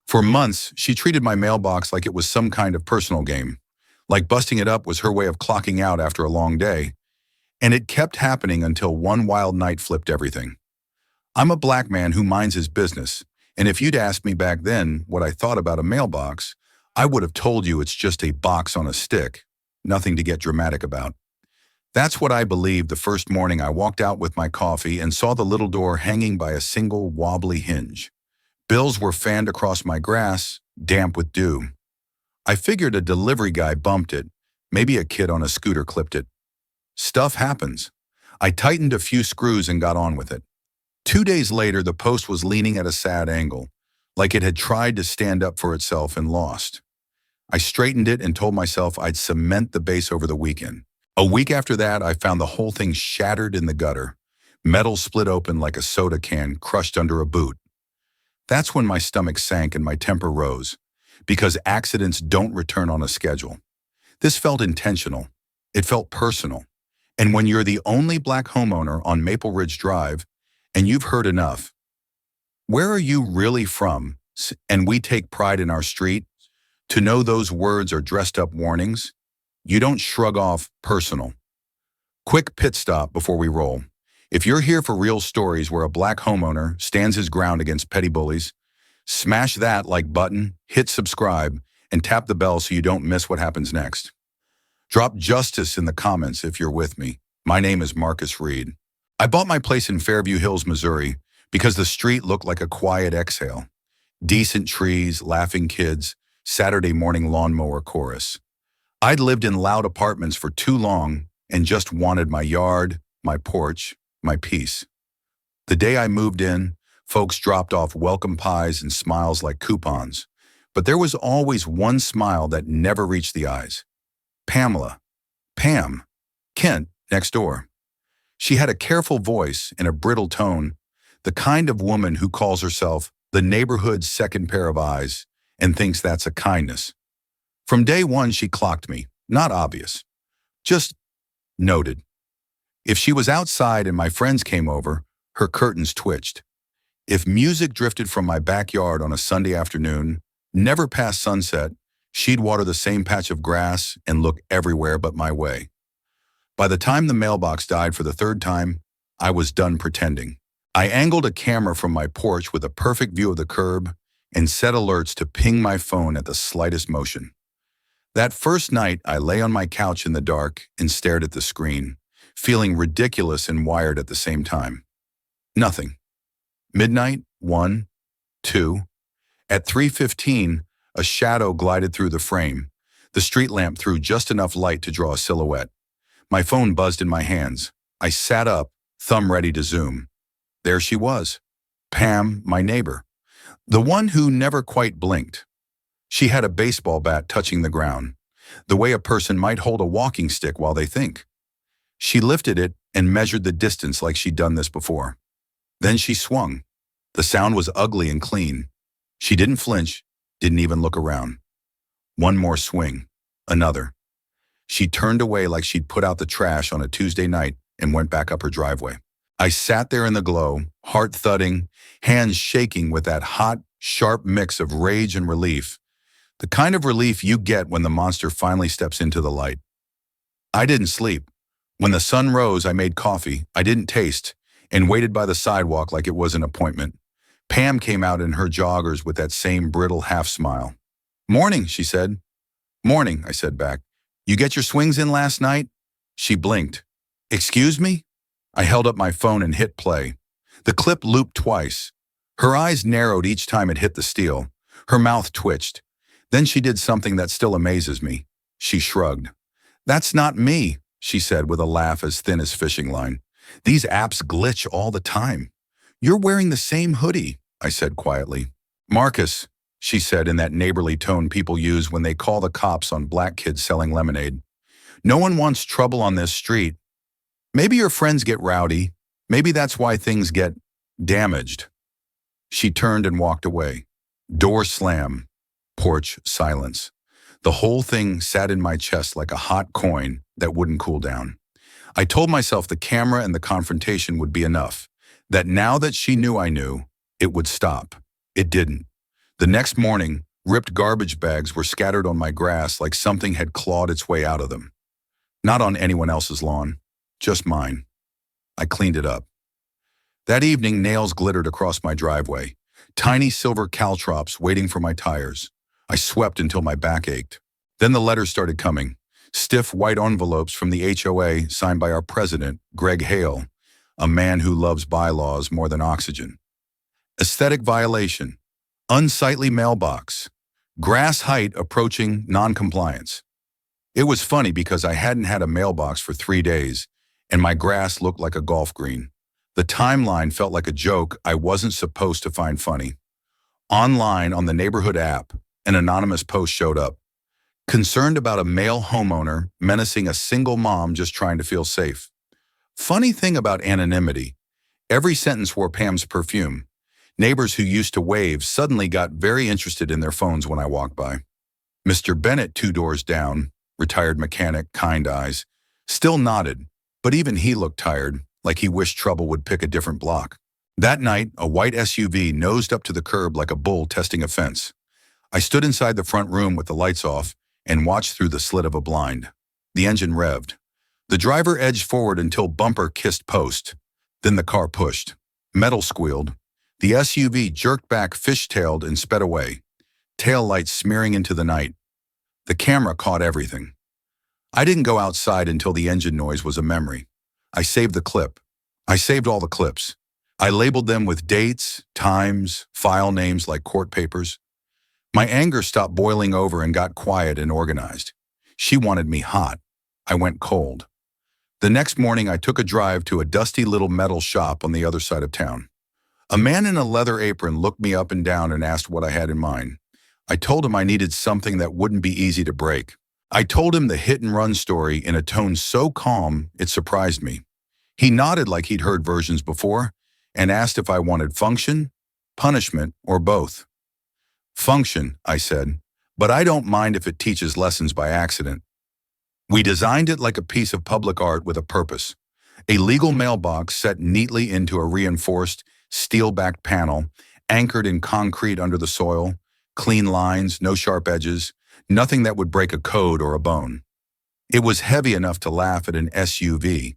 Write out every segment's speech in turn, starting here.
For months, she treated my mailbox like it was some kind of personal game. Like busting it up was her way of clocking out after a long day. And it kept happening until one wild night flipped everything. I'm a black man who minds his business, and if you'd asked me back then what I thought about a mailbox, I would have told you it's just a box on a stick, nothing to get dramatic about. That's what I believed the first morning I walked out with my coffee and saw the little door hanging by a single wobbly hinge. Bills were fanned across my grass, damp with dew. I figured a delivery guy bumped it, maybe a kid on a scooter clipped it. Stuff happens. I tightened a few screws and got on with it. 2 days later, the post was leaning at a sad angle, like it had tried to stand up for itself and lost. I straightened it and told myself I'd cement the base over the weekend. A week after that, I found the whole thing shattered in the gutter, metal split open like a soda can crushed under a boot. That's when my stomach sank and my temper rose, because accidents don't return on a schedule. This felt intentional. It felt personal. And when you're the only black homeowner on Maple Ridge Drive, and you've heard enough, where are you really from? And we take pride in our street. To know those words are dressed up warnings, you don't shrug off personal. Quick pit stop before we roll. If you're here for real stories where a black homeowner stands his ground against petty bullies, smash that like button, hit subscribe, and tap the bell so you don't miss what happens next. Drop justice in the comments if you're with me. My name is Marcus Reed. I bought my place in Fairview Hills, Missouri, because the street looked like a quiet exhale. Decent trees, laughing kids, Saturday morning lawnmower chorus. I'd lived in loud apartments for too long and just wanted my yard, my porch, my peace. The day I moved in, folks dropped off welcome pies and smiles like coupons, but there was always one smile that never reached the eyes. Pamela, Pam, Kent, next door. She had a careful voice and a brittle tone, the kind of woman who calls herself the neighborhood's second pair of eyes and thinks that's a kindness. From day one, she clocked me, not obvious, just noted. If she was outside and my friends came over, her curtains twitched. If music drifted from my backyard on a Sunday afternoon, never past sunset, she'd water the same patch of grass and look everywhere but my way. By the time the mailbox died for the third time, I was done pretending. I angled a camera from my porch with a perfect view of the curb and set alerts to ping my phone at the slightest motion. That first night, I lay on my couch in the dark and stared at the screen, feeling ridiculous and wired at the same time. Nothing. Midnight, 1, 2. At 3:15, a shadow glided through the frame. The street lamp threw just enough light to draw a silhouette. My phone buzzed in my hands. I sat up, thumb ready to zoom. There she was. Pam, my neighbor. The one who never quite blinked. She had a baseball bat touching the ground, the way a person might hold a walking stick while they think. She lifted it and measured the distance like she'd done this before. Then she swung. The sound was ugly and clean. She didn't flinch, didn't even look around. One more swing, another. She turned away like she'd put out the trash on a Tuesday night and went back up her driveway. I sat there in the glow, heart thudding, hands shaking with that hot, sharp mix of rage and relief, the kind of relief you get when the monster finally steps into the light. I didn't sleep. When the sun rose, I made coffee I didn't taste and waited by the sidewalk like it was an appointment. Pam came out in her joggers with that same brittle half smile. "Morning," she said. "Morning," I said back. "You get your swings in last night?" She blinked. "Excuse me?" I held up my phone and hit play. The clip looped twice. Her eyes narrowed each time it hit the steel. Her mouth twitched. Then she did something that still amazes me. She shrugged. "That's not me," she said with a laugh as thin as fishing line. "These apps glitch all the time." "You're wearing the same hoodie," I said quietly. "Marcus," she said in that neighborly tone people use when they call the cops on black kids selling lemonade. "No one wants trouble on this street. Maybe your friends get rowdy. Maybe that's why things get damaged." She turned and walked away. Door slam. Porch silence. The whole thing sat in my chest like a hot coin that wouldn't cool down. I told myself the camera and the confrontation would be enough, that now that she knew I knew, it would stop. It didn't. The next morning, ripped garbage bags were scattered on my grass like something had clawed its way out of them. Not on anyone else's lawn, just mine. I cleaned it up. That evening, nails glittered across my driveway, tiny silver caltrops waiting for my tires. I swept until my back ached. Then the letters started coming, stiff white envelopes from the HOA signed by our president, Greg Hale, a man who loves bylaws more than oxygen. Aesthetic violation, unsightly mailbox, grass height approaching non-compliance. It was funny because I hadn't had a mailbox for 3 days, and my grass looked like a golf green. The timeline felt like a joke I wasn't supposed to find funny. Online on the neighborhood app, an anonymous post showed up. Concerned about a male homeowner menacing a single mom just trying to feel safe. Funny thing about anonymity, every sentence wore Pam's perfume. Neighbors who used to wave suddenly got very interested in their phones when I walked by. Mr. Bennett, 2 doors down, retired mechanic, kind eyes, still nodded, but even he looked tired, like he wished trouble would pick a different block. That night, a white SUV nosed up to the curb like a bull testing a fence. I stood inside the front room with the lights off and watched through the slit of a blind. The engine revved. The driver edged forward until bumper kissed post. Then the car pushed. Metal squealed. The SUV jerked back, fishtailed, and sped away, tail lights smearing into the night. The camera caught everything. I didn't go outside until the engine noise was a memory. I saved the clip. I saved all the clips. I labeled them with dates, times, file names like court papers. My anger stopped boiling over and got quiet and organized. She wanted me hot. I went cold. The next morning, I took a drive to a dusty little metal shop on the other side of town. A man in a leather apron looked me up and down and asked what I had in mind. I told him I needed something that wouldn't be easy to break. I told him the hit-and-run story in a tone so calm it surprised me. He nodded like he'd heard versions before and asked if I wanted function, punishment, or both. Function, I said, but I don't mind if it teaches lessons by accident. We designed it like a piece of public art with a purpose. A legal mailbox set neatly into a reinforced, steel-backed panel, anchored in concrete under the soil, clean lines, no sharp edges, nothing that would break a code or a bone. It was heavy enough to laugh at an SUV,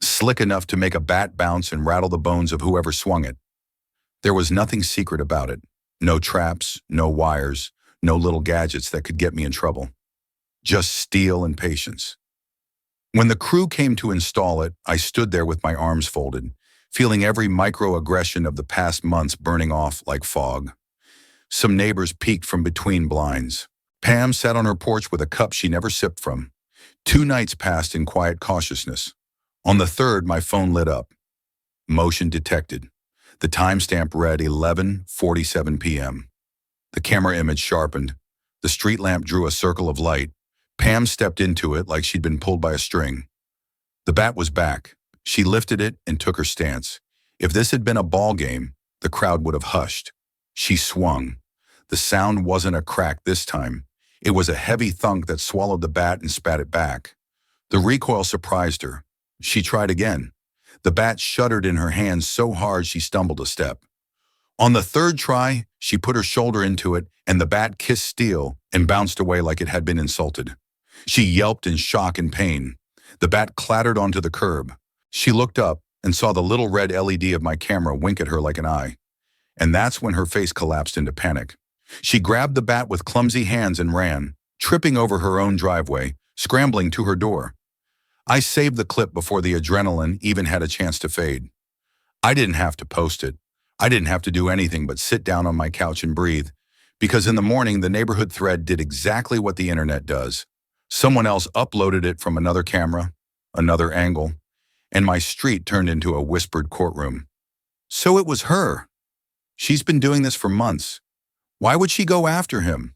slick enough to make a bat bounce and rattle the bones of whoever swung it. There was nothing secret about it. No traps, no wires, no little gadgets that could get me in trouble. Just steel and patience. When the crew came to install it, I stood there with my arms folded, feeling every microaggression of the past months burning off like fog. Some neighbors peeked from between blinds. Pam sat on her porch with a cup she never sipped from. 2 nights passed in quiet cautiousness. On the 3rd, my phone lit up. Motion detected. The timestamp read 11:47 p.m. The camera image sharpened. The street lamp drew a circle of light. Pam stepped into it like she'd been pulled by a string. The bat was back. She lifted it and took her stance. If this had been a ball game, the crowd would have hushed. She swung. The sound wasn't a crack this time. It was a heavy thunk that swallowed the bat and spat it back. The recoil surprised her. She tried again. The bat shuddered in her hands so hard she stumbled a step. On the 3rd try, she put her shoulder into it, and the bat kissed steel and bounced away like it had been insulted. She yelped in shock and pain. The bat clattered onto the curb. She looked up and saw the little red LED of my camera wink at her like an eye. And that's when her face collapsed into panic. She grabbed the bat with clumsy hands and ran, tripping over her own driveway, scrambling to her door. I saved the clip before the adrenaline even had a chance to fade. I didn't have to post it. I didn't have to do anything but sit down on my couch and breathe, because in the morning the neighborhood thread did exactly what the internet does. Someone else uploaded it from another camera, another angle, and my street turned into a whispered courtroom. So it was her. She's been doing this for months. Why would she go after him?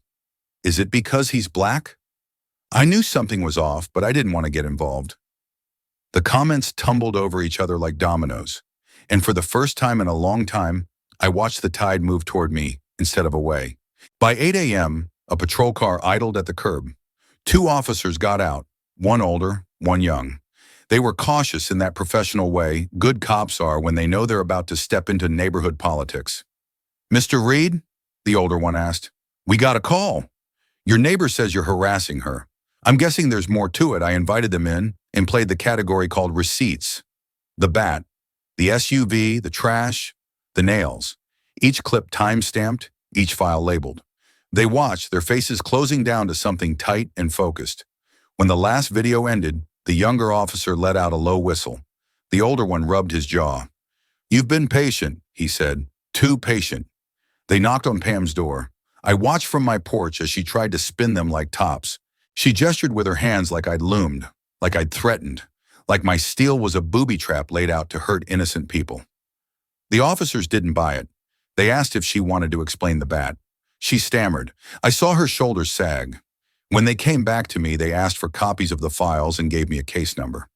Is it because he's black? I knew something was off, but I didn't want to get involved. The comments tumbled over each other like dominoes, and for the first time in a long time, I watched the tide move toward me instead of away. By 8 a.m., a patrol car idled at the curb. 2 officers got out, one older, one young. They were cautious in that professional way good cops are when they know they're about to step into neighborhood politics. "Mr. Reed?" the older one asked. We got a call. Your neighbor says you're harassing her. I'm guessing there's more to it. I invited them in and played the category called receipts. The bat, the SUV, the trash, the nails. Each clip time-stamped, each file labeled. They watched, their faces closing down to something tight and focused. When the last video ended, the younger officer let out a low whistle. The older one rubbed his jaw. You've been patient, he said. Too patient. They knocked on Pam's door. I watched from my porch as she tried to spin them like tops. She gestured with her hands like I'd loomed, like I'd threatened, like my steel was a booby trap laid out to hurt innocent people. The officers didn't buy it. They asked if she wanted to explain the bat. She stammered. I saw her shoulders sag. When they came back to me, they asked for copies of the files and gave me a case number.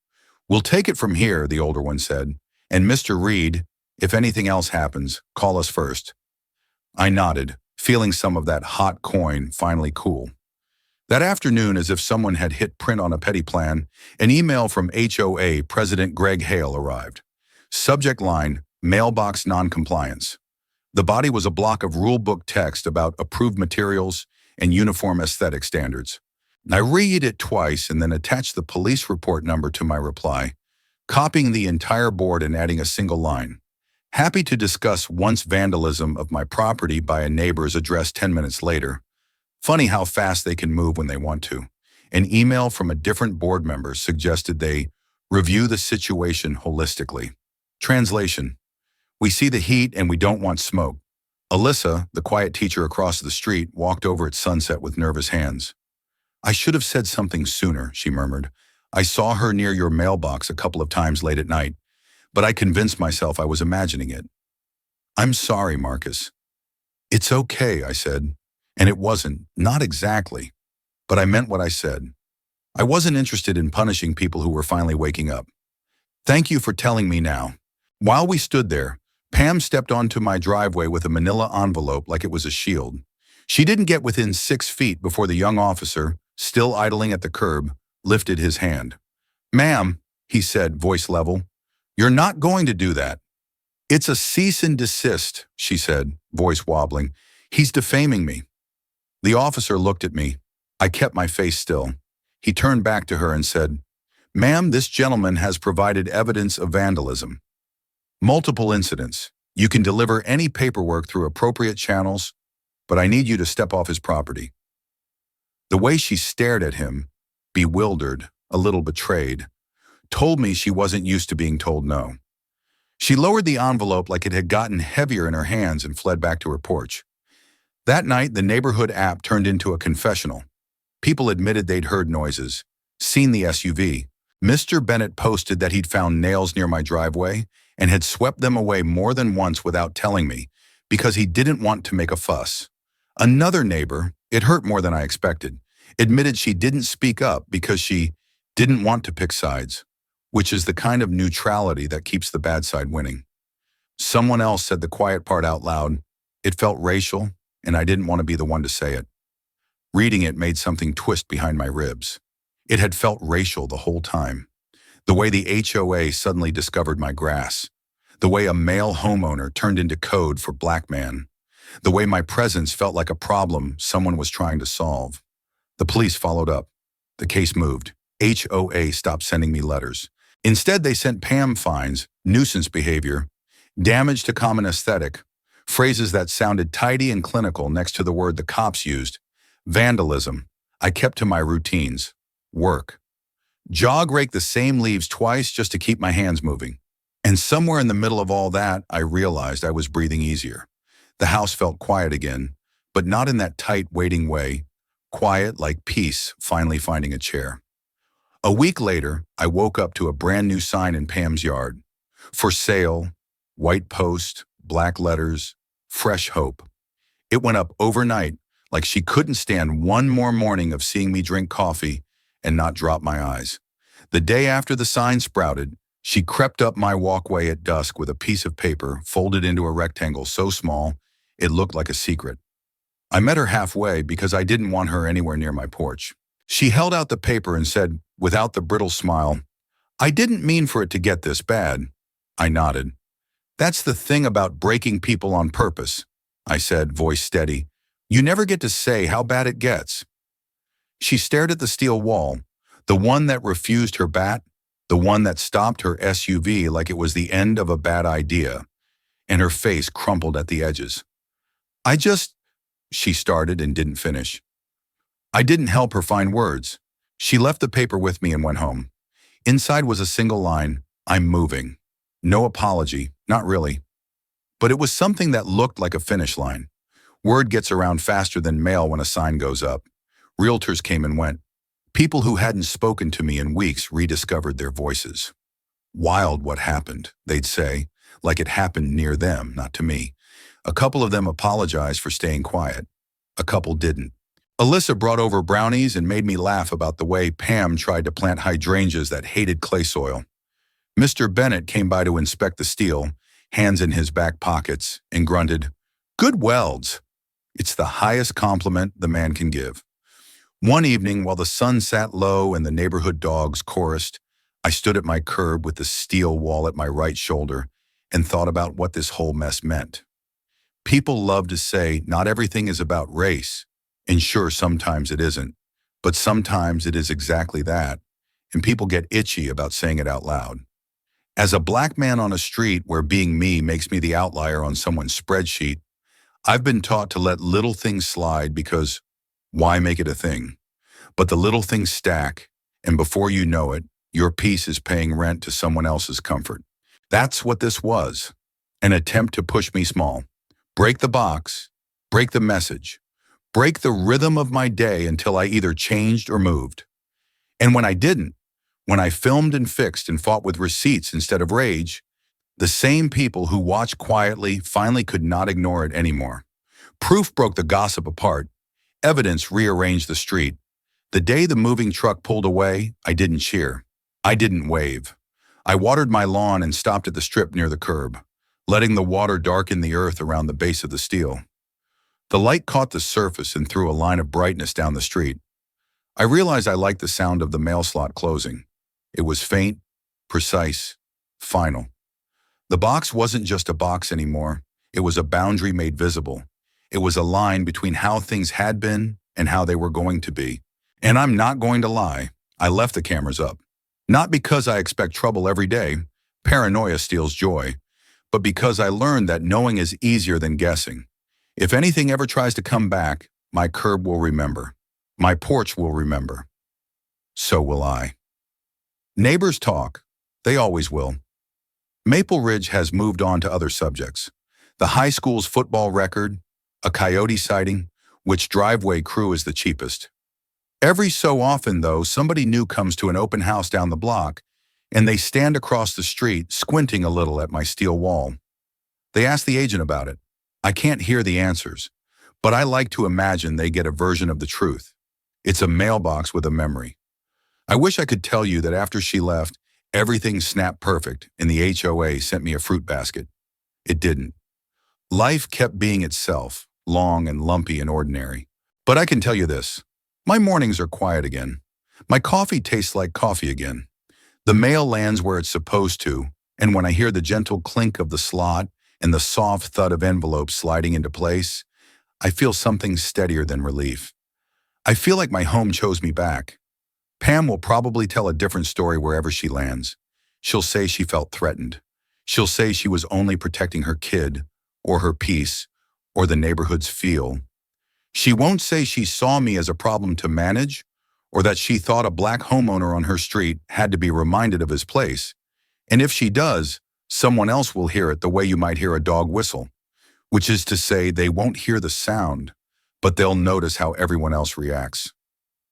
We'll take it from here, the older one said. And Mr. Reed, if anything else happens, call us first. I nodded, feeling some of that hot coin finally cool. That afternoon, as if someone had hit print on a petty plan, an email from HOA President Greg Hale arrived. Subject line, Mailbox Noncompliance. The body was a block of rule book text about approved materials and uniform aesthetic standards. I read it twice and then attached the police report number to my reply, copying the entire board and adding a single line. Happy to discuss once vandalism of my property by a neighbor's address 10 minutes later. Funny how fast they can move when they want to. An email from a different board member suggested they review the situation holistically. Translation. We see the heat and we don't want smoke. Alyssa, the quiet teacher across the street, walked over at sunset with nervous hands. I should have said something sooner, she murmured. I saw her near your mailbox a couple of times late at night, but I convinced myself I was imagining it. I'm sorry, Marcus. It's okay, I said. And it wasn't, not exactly. But I meant what I said. I wasn't interested in punishing people who were finally waking up. Thank you for telling me now. While we stood there, Pam stepped onto my driveway with a manila envelope like it was a shield. She didn't get within 6 feet before the young officer, still idling at the curb, lifted his hand. Ma'am, he said, voice level, you're not going to do that. It's a cease and desist, she said, voice wobbling. He's defaming me. The officer looked at me. I kept my face still. He turned back to her and said, Ma'am, this gentleman has provided evidence of vandalism. Multiple incidents. You can deliver any paperwork through appropriate channels, but I need you to step off his property. The way she stared at him, bewildered, a little betrayed, told me she wasn't used to being told no. She lowered the envelope like it had gotten heavier in her hands and fled back to her porch. That night, the neighborhood app turned into a confessional. People admitted they'd heard noises, seen the SUV. Mr. Bennett posted that he'd found nails near my driveway and had swept them away more than once without telling me because he didn't want to make a fuss. Another neighbor, it hurt more than I expected, admitted she didn't speak up because she didn't want to pick sides, which is the kind of neutrality that keeps the bad side winning. Someone else said the quiet part out loud. It felt racial, and I didn't want to be the one to say it. Reading it made something twist behind my ribs. It had felt racial the whole time. The way the HOA suddenly discovered my grass. The way a male homeowner turned into code for black man. The way my presence felt like a problem someone was trying to solve. The police followed up. The case moved. HOA stopped sending me letters. Instead, they sent Pam fines, nuisance behavior, damage to common aesthetic, phrases that sounded tidy and clinical next to the word the cops used, vandalism. I kept to my routines. Work. Jog rake the same leaves twice just to keep my hands moving. And somewhere in the middle of all that, I realized I was breathing easier. The house felt quiet again, but not in that tight, waiting way. Quiet like peace finally finding a chair. A week later, I woke up to a brand new sign in Pam's yard. For sale, white post, black letters, fresh hope. It went up overnight, like she couldn't stand one more morning of seeing me drink coffee and not drop my eyes. The day after the sign sprouted, she crept up my walkway at dusk with a piece of paper folded into a rectangle so small it looked like a secret. I met her halfway because I didn't want her anywhere near my porch. She held out the paper and said, without the brittle smile, I didn't mean for it to get this bad. I nodded. That's the thing about breaking people on purpose. I said, voice steady. You never get to say how bad it gets. She stared at the steel wall, the one that refused her bat, the one that stopped her SUV like it was the end of a bad idea, and her face crumpled at the edges. I just, she started and didn't finish. I didn't help her find words. She left the paper with me and went home. Inside was a single line, I'm moving. No apology, not really. But it was something that looked like a finish line. Word gets around faster than mail when a sign goes up. Realtors came and went. People who hadn't spoken to me in weeks rediscovered their voices. Wild what happened, they'd say, like it happened near them, not to me. A couple of them apologized for staying quiet. A couple didn't. Alyssa brought over brownies and made me laugh about the way Pam tried to plant hydrangeas that hated clay soil. Mr. Bennett came by to inspect the steel, hands in his back pockets, and grunted, "Good welds." It's the highest compliment the man can give. One evening, while the sun sat low and the neighborhood dogs chorused, I stood at my curb with the steel wall at my right shoulder and thought about what this whole mess meant. People love to say not everything is about race, and sure, sometimes it isn't, but sometimes it is exactly that, and people get itchy about saying it out loud. As a black man on a street where being me makes me the outlier on someone's spreadsheet, I've been taught to let little things slide because why make it a thing? But the little things stack, and before you know it, your piece is paying rent to someone else's comfort. That's what this was, an attempt to push me small. Break the box, break the message, break the rhythm of my day until I either changed or moved. And when I didn't, when I filmed and fixed and fought with receipts instead of rage, the same people who watched quietly finally could not ignore it anymore. Proof broke the gossip apart. Evidence rearranged the street. The day the moving truck pulled away, I didn't cheer. I didn't wave. I watered my lawn and stopped at the strip near the curb, letting the water darken the earth around the base of the steel. The light caught the surface and threw a line of brightness down the street. I realized I liked the sound of the mail slot closing. It was faint, precise, final. The box wasn't just a box anymore. It was a boundary made visible. It was a line between how things had been and how they were going to be. And I'm not going to lie, I left the cameras up. Not because I expect trouble every day, paranoia steals joy, but because I learned that knowing is easier than guessing. If anything ever tries to come back, my curb will remember. My porch will remember. So will I. Neighbors talk. They always will. Maple Ridge has moved on to other subjects. The high school's football record, a coyote sighting, which driveway crew is the cheapest. Every so often, though, somebody new comes to an open house down the block, and they stand across the street, squinting a little at my steel wall. They ask the agent about it. I can't hear the answers, but I like to imagine they get a version of the truth. It's a mailbox with a memory. I wish I could tell you that after she left, everything snapped perfect and the HOA sent me a fruit basket. It didn't. Life kept being itself, long and lumpy and ordinary. But I can tell you this. My mornings are quiet again. My coffee tastes like coffee again. The mail lands where it's supposed to, and when I hear the gentle clink of the slot and the soft thud of envelopes sliding into place, I feel something steadier than relief. I feel like my home chose me back. Pam will probably tell a different story wherever she lands. She'll say she felt threatened. She'll say she was only protecting her kid, or her peace, or the neighborhood's feel. She won't say she saw me as a problem to manage, or that she thought a black homeowner on her street had to be reminded of his place. And if she does, someone else will hear it the way you might hear a dog whistle, which is to say they won't hear the sound, but they'll notice how everyone else reacts.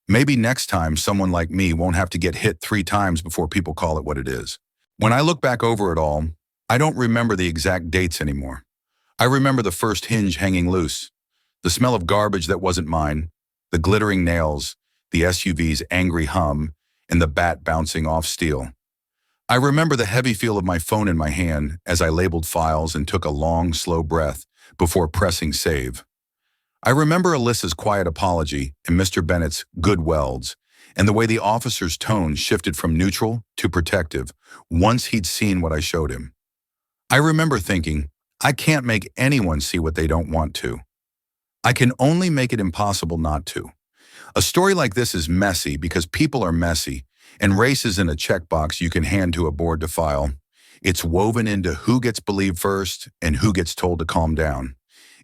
Maybe next time someone like me won't have to get hit 3 times before people call it what it is. When I look back over it all, I don't remember the exact dates anymore. I remember the first hinge hanging loose, the smell of garbage that wasn't mine, the glittering nails, the SUV's angry hum, and the bat bouncing off steel. I remember the heavy feel of my phone in my hand as I labeled files and took a long, slow breath before pressing save. I remember Alyssa's quiet apology and Mr. Bennett's good welds, and the way the officer's tone shifted from neutral to protective once he'd seen what I showed him. I remember thinking, I can't make anyone see what they don't want to. I can only make it impossible not to. A story like this is messy because people are messy, and race isn't a checkbox you can hand to a board to file. It's woven into who gets believed first and who gets told to calm down.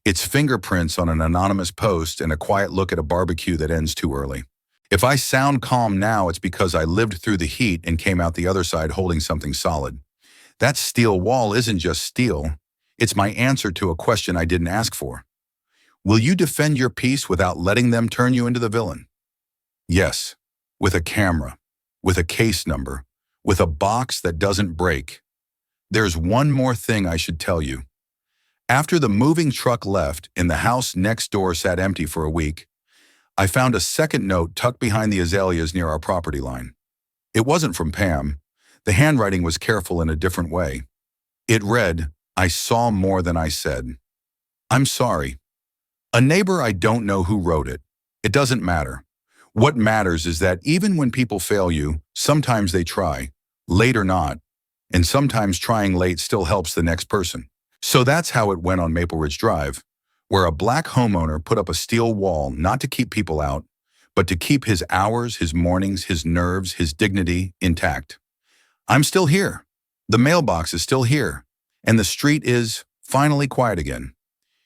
It's fingerprints on an anonymous post and a quiet look at a barbecue that ends too early. If I sound calm now, it's because I lived through the heat and came out the other side holding something solid. That steel wall isn't just steel. It's my answer to a question I didn't ask for. Will you defend your peace without letting them turn you into the villain? Yes, with a camera, with a case number, with a box that doesn't break. There's one more thing I should tell you. After the moving truck left and the house next door sat empty for a week, I found a second note tucked behind the azaleas near our property line. It wasn't from Pam. The handwriting was careful in a different way. It read, "I saw more than I said. I'm sorry." A neighbor I don't know who wrote it. It doesn't matter. What matters is that even when people fail you, sometimes they try, late or not, and sometimes trying late still helps the next person. So that's how it went on Maple Ridge Drive, where a black homeowner put up a steel wall not to keep people out, but to keep his hours, his mornings, his nerves, his dignity intact. I'm still here. The mailbox is still here, and the street is finally quiet again.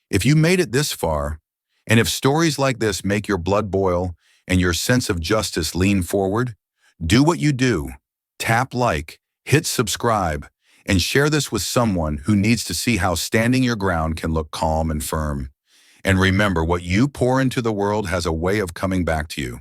If you made it this far, and if stories like this make your blood boil and your sense of justice lean forward, do what you do. Tap like, hit subscribe, and share this with someone who needs to see how standing your ground can look calm and firm. And remember, what you pour into the world has a way of coming back to you.